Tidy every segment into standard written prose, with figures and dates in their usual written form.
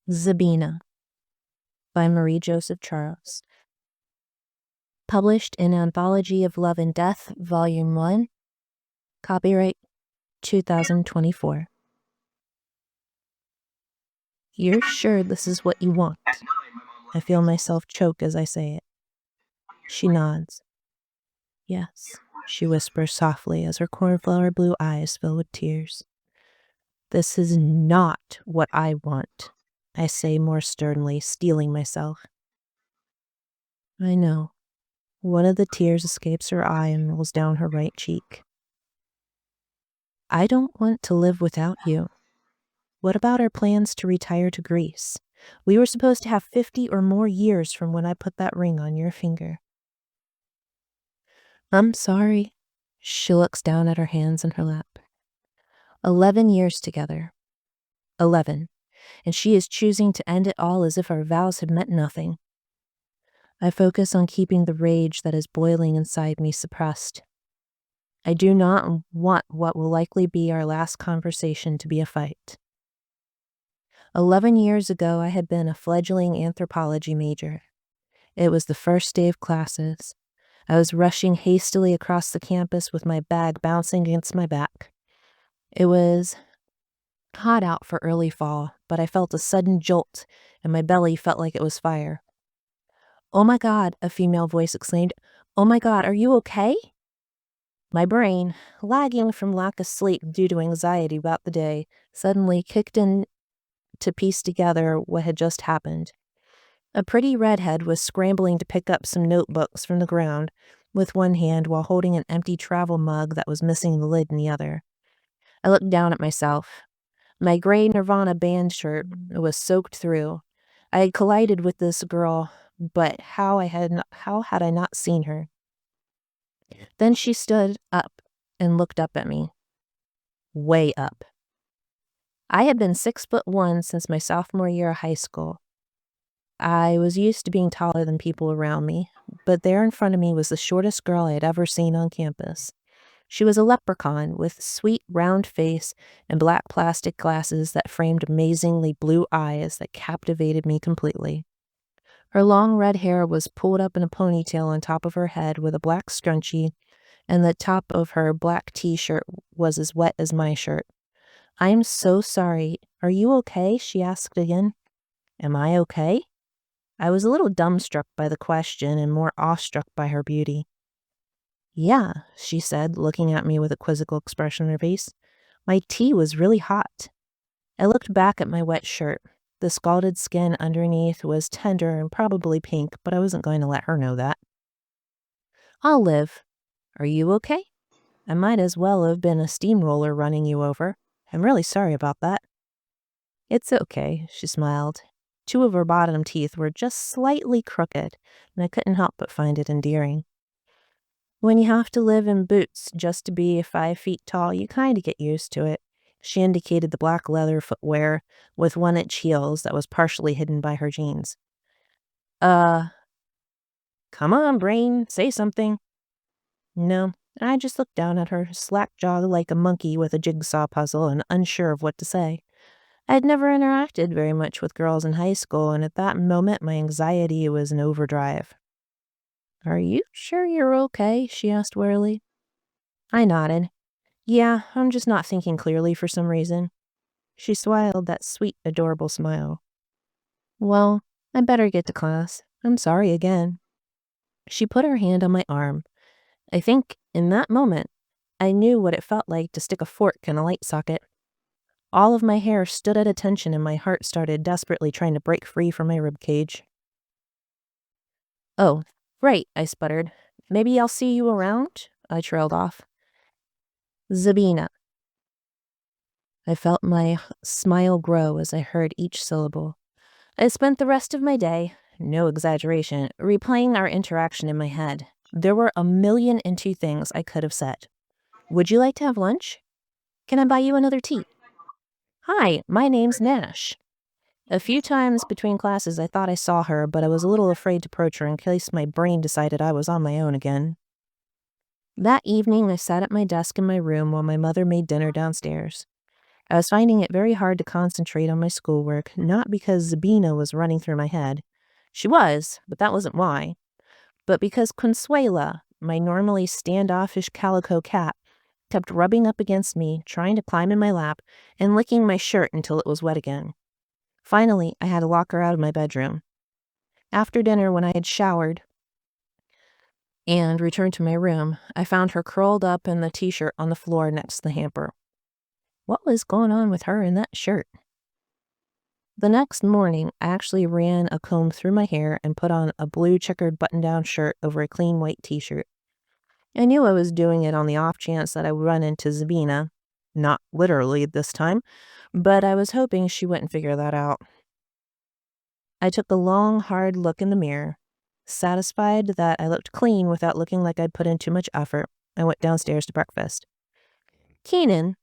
Sabine by Marie Joseph Charles. Published in Anthology of Love and Death, Volume 1. Copyright 2024. You're sure this is what you want? I feel myself choke as I say it. She nods. Yes, she whispers softly as her cornflower blue eyes fill with tears. This is not what I want, I say more sternly, steeling myself. I know. One of the tears escapes her eye and rolls down her right cheek. I don't want to live without you. What about our plans to retire to Greece? We were supposed to have 50 or more years from when I put that ring on your finger. I'm sorry. She looks down at her hands in her lap. 11 years together. 11. And she is choosing to end it all as if our vows had meant nothing. I focus on keeping the rage that is boiling inside me suppressed. I do not want what will likely be our last conversation to be a fight. 11 years ago, I had been a fledgling anthropology major. It was the first day of classes. I was rushing hastily across the campus with my bag bouncing against my back. It was hot out for early fall, but I felt a sudden jolt, and my belly felt like it was fire. "Oh my God," a female voice exclaimed. "Oh my God, are you okay?" My brain, lagging from lack of sleep due to anxiety about the day, suddenly kicked in to piece together what had just happened. A pretty redhead was scrambling to pick up some notebooks from the ground with one hand while holding an empty travel mug that was missing the lid in the other. I looked down at myself. My gray Nirvana band shirt was soaked through. I had collided with this girl, but how had I not seen her? Then she stood up and looked up at me. Way up. I had been 6'1" since my sophomore year of high school. I was used to being taller than people around me, but there in front of me was the shortest girl I had ever seen on campus. She was a leprechaun with sweet, round face and black plastic glasses that framed amazingly blue eyes that captivated me completely. Her long red hair was pulled up in a ponytail on top of her head with a black scrunchie, and the top of her black t-shirt was as wet as my shirt. "I am so sorry. Are you okay?" she asked again. Am I okay? I was a little dumbstruck by the question and more awestruck by her beauty. "Yeah," she said, looking at me with a quizzical expression on her face. My tea was really hot. I looked back at my wet shirt. The scalded skin underneath was tender and probably pink, but I wasn't going to let her know that. "I'll live. Are you okay? I might as well have been a steamroller running you over. I'm really sorry about that." "It's okay," she smiled. Two of her bottom teeth were just slightly crooked, and I couldn't help but find it endearing. "When you have to live in boots just to be 5 feet tall, you kind of get used to it." She indicated the black leather footwear with 1-inch heels that was partially hidden by her jeans. Come on, brain, say something." No, I just looked down at her, slack-jawed like a monkey with a jigsaw puzzle and unsure of what to say. I had never interacted very much with girls in high school, and at that moment my anxiety was in overdrive. "Are you sure you're okay?" she asked wearily. I nodded. "Yeah, I'm just not thinking clearly for some reason." She smiled that sweet, adorable smile. "Well, I better get to class. I'm sorry again." She put her hand on my arm. I think, in that moment, I knew what it felt like to stick a fork in a light socket. All of my hair stood at attention and my heart started desperately trying to break free from my ribcage. "Oh, right," I sputtered. "Maybe I'll see you around?" I trailed off. "Sabine." I felt my smile grow as I heard each syllable. I spent the rest of my day, no exaggeration, replaying our interaction in my head. There were 1,000,002 things I could have said. "Would you like to have lunch? Can I buy you another tea? Hi, my name's Nash." A few times between classes I thought I saw her, but I was a little afraid to approach her in case my brain decided I was on my own again. That evening I sat at my desk in my room while my mother made dinner downstairs. I was finding it very hard to concentrate on my schoolwork, not because Sabina was running through my head. She was, but that wasn't why. But because Consuela, my normally standoffish calico cat, kept rubbing up against me, trying to climb in my lap, and licking my shirt until it was wet again. Finally, I had to lock her out of my bedroom. After dinner, when I had showered and returned to my room, I found her curled up in the t-shirt on the floor next to the hamper. What was going on with her in that shirt? The next morning, I actually ran a comb through my hair and put on a blue checkered button-down shirt over a clean white t-shirt. I knew I was doing it on the off chance that I would run into Sabina. Not literally this time, but I was hoping she wouldn't figure that out. I took a long, hard look in the mirror. Satisfied that I looked clean without looking like I'd put in too much effort, I went downstairs to breakfast. Keenan,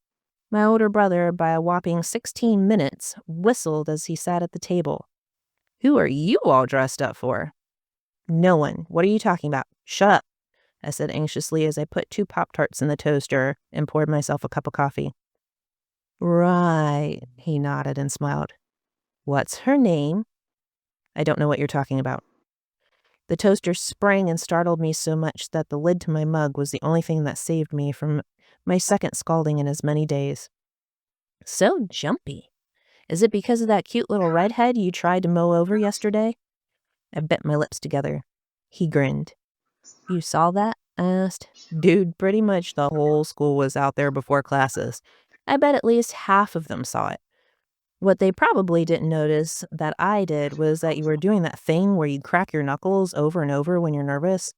my older brother by a whopping 16 minutes, whistled as he sat at the table. "Who are you all dressed up for?" "No one. What are you talking about? Shut up," I said anxiously as I put 2 Pop-Tarts in the toaster and poured myself a cup of coffee. "Right," he nodded and smiled. "What's her name?" "I don't know what you're talking about." The toaster sprang and startled me so much that the lid to my mug was the only thing that saved me from my second scalding in as many days. "So jumpy. Is it because of that cute little redhead you tried to mow over yesterday?" I bit my lips together. He grinned. "You saw that?" I asked. "Dude, pretty much the whole school was out there before classes. I bet at least half of them saw it. What they probably didn't notice that I did was that you were doing that thing where you crack your knuckles over and over when you're nervous.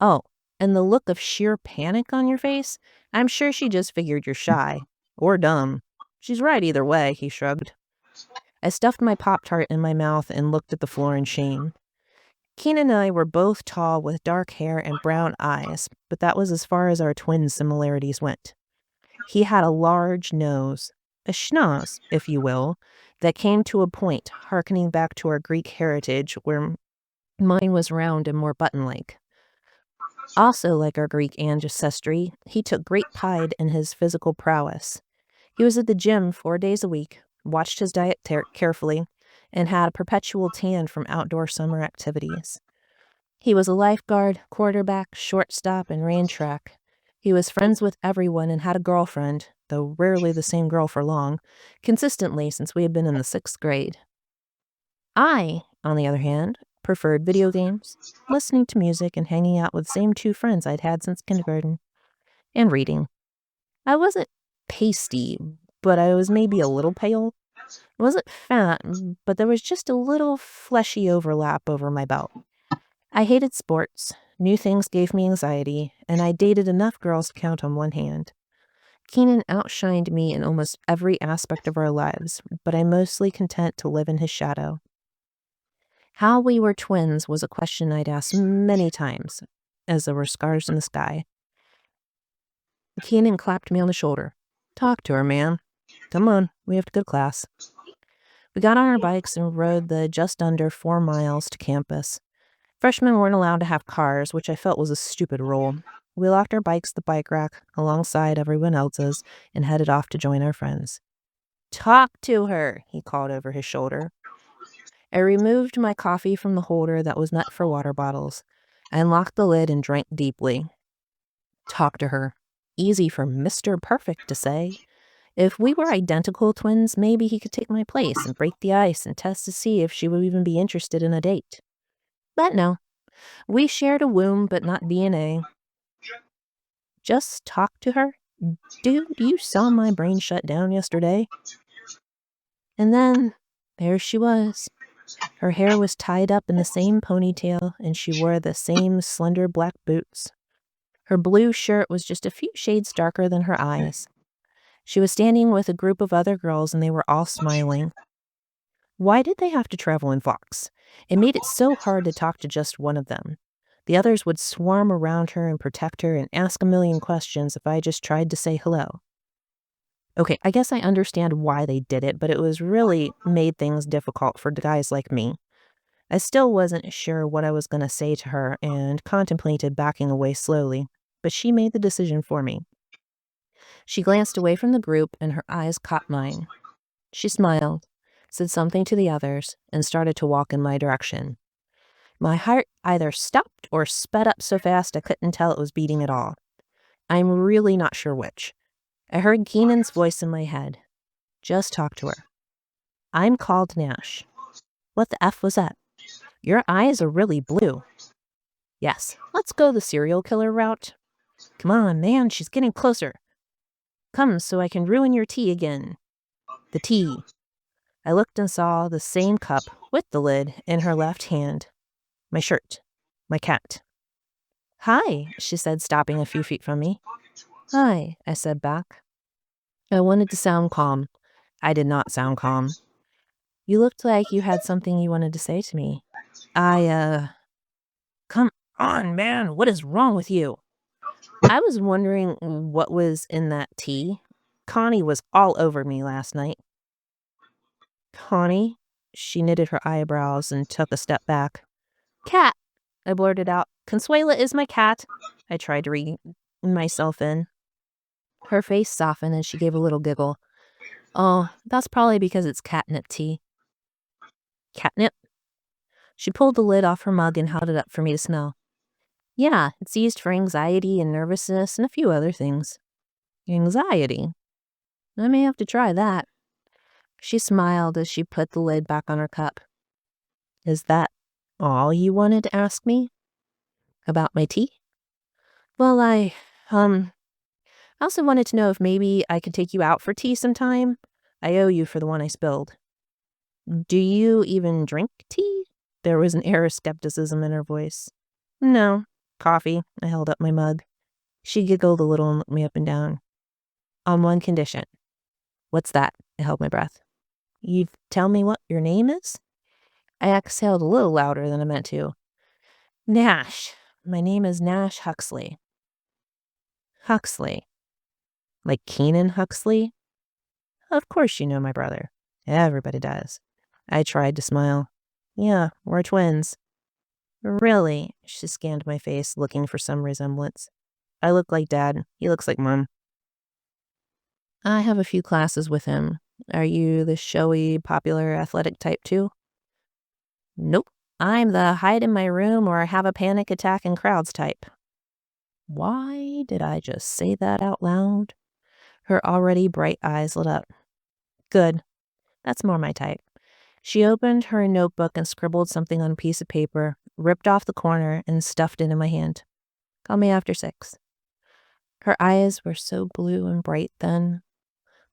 Oh, and the look of sheer panic on your face? I'm sure she just figured you're shy. Or dumb. She's right either way," he shrugged. I stuffed my Pop-Tart in my mouth and looked at the floor in shame. Keenan and I were both tall with dark hair and brown eyes, but that was as far as our twin similarities went. He had a large nose, a schnoz, if you will, that came to a point, hearkening back to our Greek heritage, where mine was round and more button-like. Also, like our Greek ancestry, he took great pride in his physical prowess. He was at the gym 4 days a week, watched his diet carefully, and had a perpetual tan from outdoor summer activities. He was a lifeguard, quarterback, shortstop, and ran track. He was friends with everyone and had a girlfriend, though rarely the same girl for long, consistently since we had been in the 6th grade. I, on the other hand, preferred video games, listening to music, and hanging out with the same 2 friends I'd had since kindergarten, and reading. I wasn't pasty, but I was maybe a little pale. I wasn't fat, but there was just a little fleshy overlap over my belt. I hated sports, new things gave me anxiety, and I dated enough girls to count on one hand. Keenan outshined me in almost every aspect of our lives, but I'm mostly content to live in his shadow. How we were twins was a question I'd asked many times, as there were scars in the sky. Keenan clapped me on the shoulder. "Talk to her, man. Come on, we have to go to class." We got on our bikes and rode the just under 4 miles to campus. Freshmen weren't allowed to have cars, which I felt was a stupid rule. We locked our bikes at the bike rack alongside everyone else's and headed off to join our friends. "Talk to her," he called over his shoulder. I removed my coffee from the holder that was meant for water bottles. I unlocked the lid and drank deeply. Talk to her. Easy for Mr. Perfect to say. If we were identical twins, maybe he could take my place and break the ice and test to see if she would even be interested in a date. But no, we shared a womb but not DNA. Just talk to her? Dude, you saw my brain shut down yesterday. And then, there she was. Her hair was tied up in the same ponytail, and she wore the same slender black boots. Her blue shirt was just a few shades darker than her eyes. She was standing with a group of other girls, and they were all smiling. Why did they have to travel in flocks? It made it so hard to talk to just one of them. The others would swarm around her and protect her and ask a million questions if I just tried to say hello. Okay, I guess I understand why they did it, but it was really made things difficult for guys like me. I still wasn't sure what I was going to say to her and contemplated backing away slowly, but she made the decision for me. She glanced away from the group and her eyes caught mine. She smiled, said something to the others, and started to walk in my direction. My heart either stopped or sped up so fast I couldn't tell it was beating at all. I'm really not sure which. I heard Keenan's voice in my head. Just talk to her. I'm called Nash. What the F was that? Your eyes are really blue. Yes, let's go the serial killer route. Come on, man, she's getting closer. Come so I can ruin your tea again. The tea. I looked and saw the same cup with the lid in her left hand. My shirt. My cat. Hi, she said, stopping a few feet from me. Hi, I said back. I wanted to sound calm. I did not sound calm. You looked like you had something you wanted to say to me. Come on, man, what is wrong with you? I was wondering what was in that tea. Connie was all over me last night. Connie? She knitted her eyebrows and took a step back. Cat, I blurted out. Consuela is my cat. I tried to rein myself in. Her face softened and she gave a little giggle. Oh, that's probably because it's catnip tea. Catnip? She pulled the lid off her mug and held it up for me to smell. Yeah, it's used for anxiety and nervousness and a few other things. Anxiety? I may have to try that. She smiled as she put the lid back on her cup. Is that all you wanted to ask me? About my tea? Well, I also wanted to know if maybe I could take you out for tea sometime. I owe you for the one I spilled. Do you even drink tea? There was an air of skepticism in her voice. No, coffee. I held up my mug. She giggled a little and looked me up and down. On one condition. What's that? I held my breath. You tell me what your name is? I exhaled a little louder than I meant to. Nash. My name is Nash Huxley. Huxley. Like Keenan Huxley? Of course you know my brother. Everybody does. I tried to smile. Yeah, we're twins. Really? She scanned my face, looking for some resemblance. I look like Dad. He looks like Mom. I have a few classes with him. Are you the showy, popular, athletic type too? Nope. I'm the hide in my room or have a panic attack in crowds type. Why did I just say that out loud? Her already bright eyes lit up. Good. That's more my type. She opened her notebook and scribbled something on a piece of paper, ripped off the corner, and stuffed it in my hand. Call me after 6. Her eyes were so blue and bright then.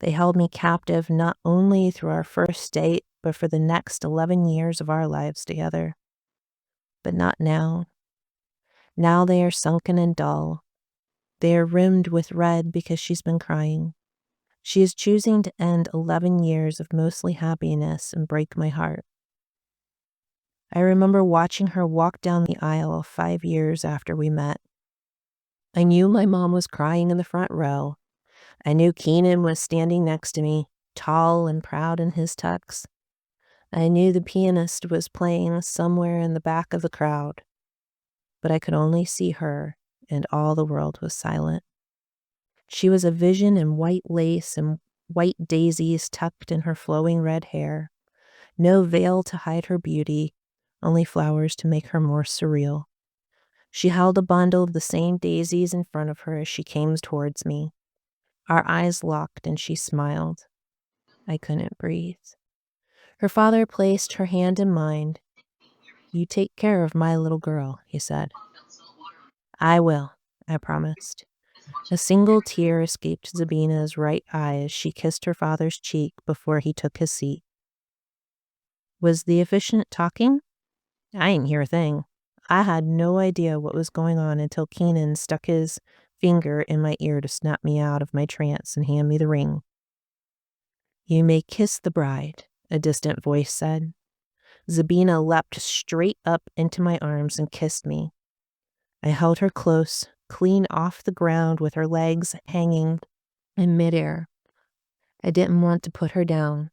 They held me captive not only through our first date, but for the next 11 years of our lives together. But not now. Now they are sunken and dull. They are rimmed with red because she's been crying. She is choosing to end 11 years of mostly happiness and break my heart. I remember watching her walk down the aisle 5 years after we met. I knew my mom was crying in the front row. I knew Keenan was standing next to me, tall and proud in his tux. I knew the pianist was playing somewhere in the back of the crowd. But I could only see her, and all the world was silent. She was a vision in white lace and white daisies tucked in her flowing red hair. No veil to hide her beauty, only flowers to make her more surreal. She held a bundle of the same daisies in front of her as she came towards me. Our eyes locked and she smiled. I couldn't breathe. Her father placed her hand in mine. You take care of my little girl, he said. I will, I promised. A single tear escaped Sabina's right eye as she kissed her father's cheek before he took his seat. Was the officiant talking? I didn't hear a thing. I had no idea what was going on until Keenan stuck his finger in my ear to snap me out of my trance and hand me the ring. You may kiss the bride, a distant voice said. Sabina leapt straight up into my arms and kissed me. I held her close, clean off the ground with her legs hanging in midair. I didn't want to put her down.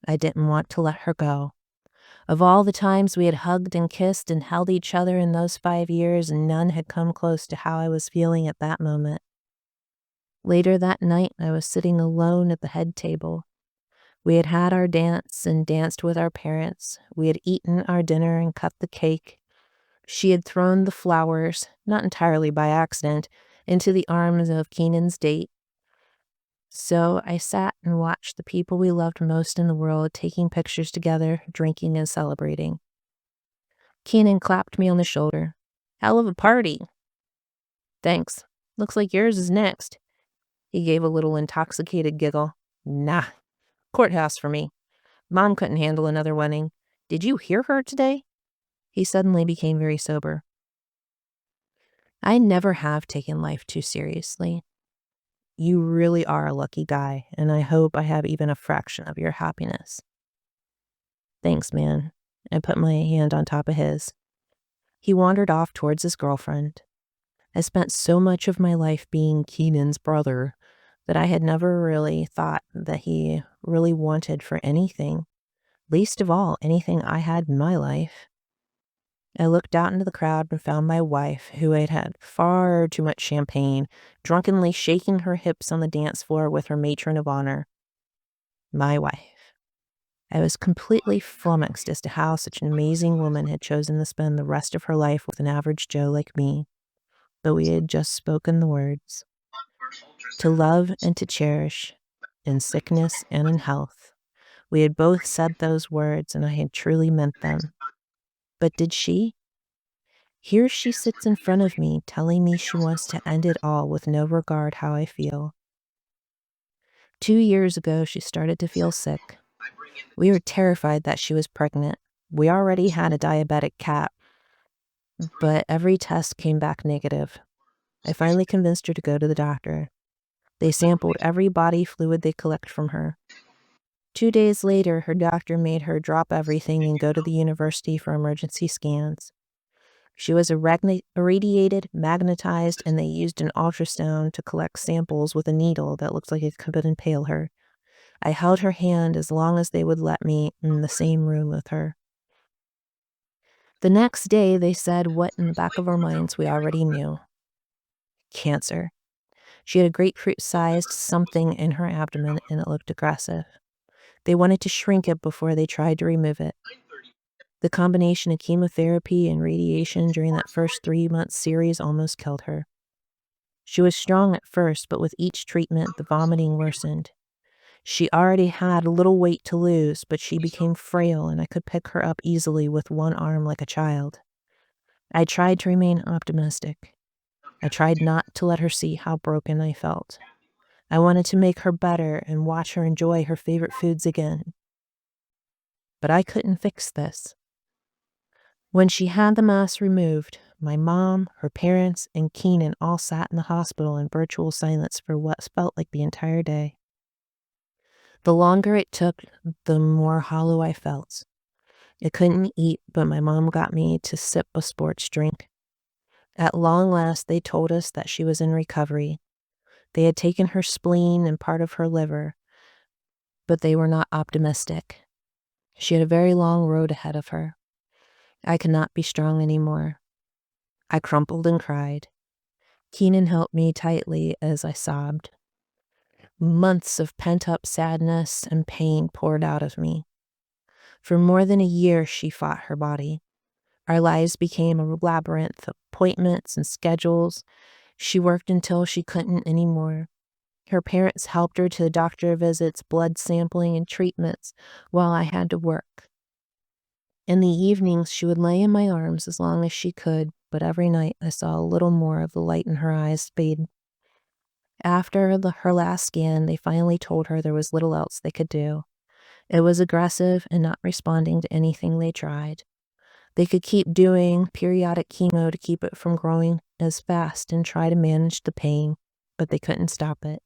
I didn't want to let her go. Of all the times we had hugged and kissed and held each other in those 5 years, none had come close to how I was feeling at that moment. Later that night, I was sitting alone at the head table. We had had our dance and danced with our parents. We had eaten our dinner and cut the cake. She had thrown the flowers, not entirely by accident, into the arms of Keenan's date. So I sat and watched the people we loved most in the world taking pictures together, drinking and celebrating. Keenan clapped me on the shoulder. "Hell of a party." "Thanks. Looks like yours is next." He gave a little intoxicated giggle. "Nah, courthouse for me. Mom couldn't handle another wedding. Did you hear her today?" He suddenly became very sober. I never have taken life too seriously. You really are a lucky guy, and I hope I have even a fraction of your happiness. Thanks, man. I put my hand on top of his. He wandered off towards his girlfriend. I spent so much of my life being Keenan's brother that I had never really thought that he really wanted for anything, least of all anything I had in my life. I looked out into the crowd and found my wife, who had had far too much champagne, drunkenly shaking her hips on the dance floor with her matron of honor. My wife. I was completely flummoxed as to how such an amazing woman had chosen to spend the rest of her life with an average Joe like me, but we had just spoken the words. To love and to cherish, in sickness and in health. We had both said those words, and I had truly meant them. But did she? Here she sits in front of me, telling me she wants to end it all with no regard how I feel. 2 years ago, she started to feel sick. We were terrified that she was pregnant. We already had a diabetic cat, but every test came back negative. I finally convinced her to go to the doctor. They sampled every body fluid they collect from her. 2 days later, her doctor made her drop everything and go to the university for emergency scans. She was irradiated, magnetized, and they used an ultrasound to collect samples with a needle that looked like it could impale her. I held her hand as long as they would let me in the same room with her. The next day, they said what in the back of our minds we already knew. Cancer. She had a grapefruit-sized something in her abdomen, and it looked aggressive. They wanted to shrink it before they tried to remove it. The combination of chemotherapy and radiation during that first 3-month series almost killed her. She was strong at first, but with each treatment, the vomiting worsened. She already had little weight to lose, but she became frail, and I could pick her up easily with one arm like a child. I tried to remain optimistic. I tried not to let her see how broken I felt. I wanted to make her better and watch her enjoy her favorite foods again. But I couldn't fix this. When she had the mass removed, my mom, her parents, and Keenan all sat in the hospital in virtual silence for what felt like the entire day. The longer it took, the more hollow I felt. I couldn't eat, but my mom got me to sip a sports drink. At long last, they told us that she was in recovery. They had taken her spleen and part of her liver, but they were not optimistic. She had a very long road ahead of her. I could not be strong anymore. I crumpled and cried. Keenan held me tightly as I sobbed. Months of pent-up sadness and pain poured out of me. For more than a year, she fought her body. Our lives became a labyrinth of appointments and schedules. She worked until she couldn't anymore. Her parents helped her to doctor visits, blood sampling, and treatments while I had to work. In the evenings, she would lay in my arms as long as she could, but every night I saw a little more of the light in her eyes fade. After her last scan, they finally told her there was little else they could do. It was aggressive and not responding to anything they tried. They could keep doing periodic chemo to keep it from growing as fast and try to manage the pain, but they couldn't stop it.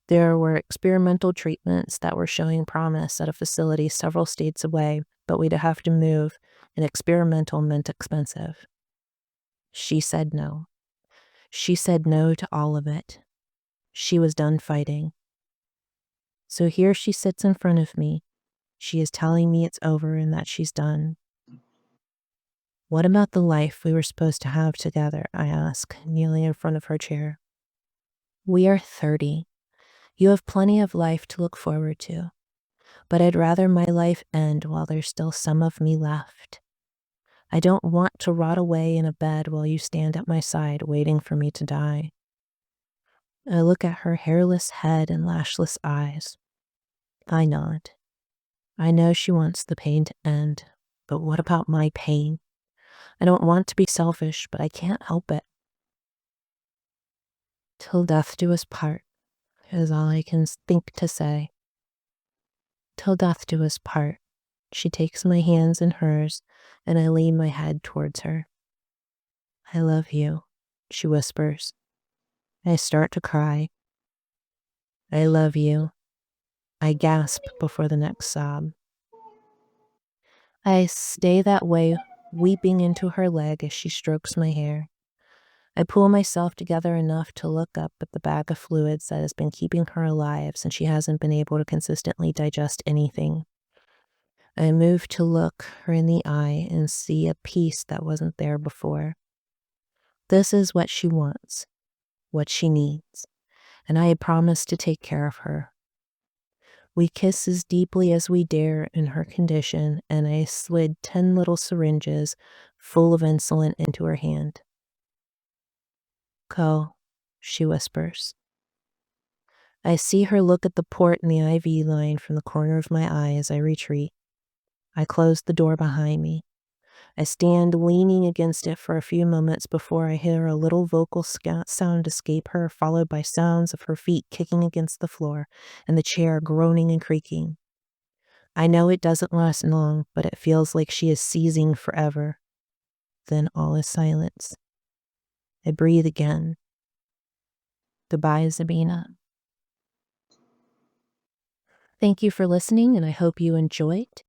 There were experimental treatments that were showing promise at a facility several states away, but we'd have to move, and experimental meant expensive. She said no. She said no to all of it. She was done fighting. So here she sits in front of me. She is telling me it's over and that she's done. What about the life we were supposed to have together? I ask, kneeling in front of her chair. We are 30. You have plenty of life to look forward to, but I'd rather my life end while there's still some of me left. I don't want to rot away in a bed while you stand at my side waiting for me to die. I look at her hairless head and lashless eyes. I nod. I know she wants the pain to end, but what about my pain? I don't want to be selfish, but I can't help it. Till death do us part is all I can think to say. Till death do us part. She takes my hands in hers, and I lean my head towards her. I love you, she whispers. I start to cry. I love you. I gasp before the next sob. I stay that way, weeping into her leg as she strokes my hair. I pull myself together enough to look up at the bag of fluids that has been keeping her alive since she hasn't been able to consistently digest anything. I move to look her in the eye and see a piece that wasn't there before. This is what she wants, what she needs, and I had promised to take care of her. We kiss as deeply as we dare in her condition, and I slid 10 little syringes full of insulin into her hand. Go, she whispers. I see her look at the port in the IV line from the corner of my eye as I retreat. I close the door behind me. I stand leaning against it for a few moments before I hear a little vocal sound escape her, followed by sounds of her feet kicking against the floor and the chair groaning and creaking. I know it doesn't last long, but it feels like she is seizing forever. Then all is silence. I breathe again. Goodbye, Sabine. Thank you for listening, and I hope you enjoyed.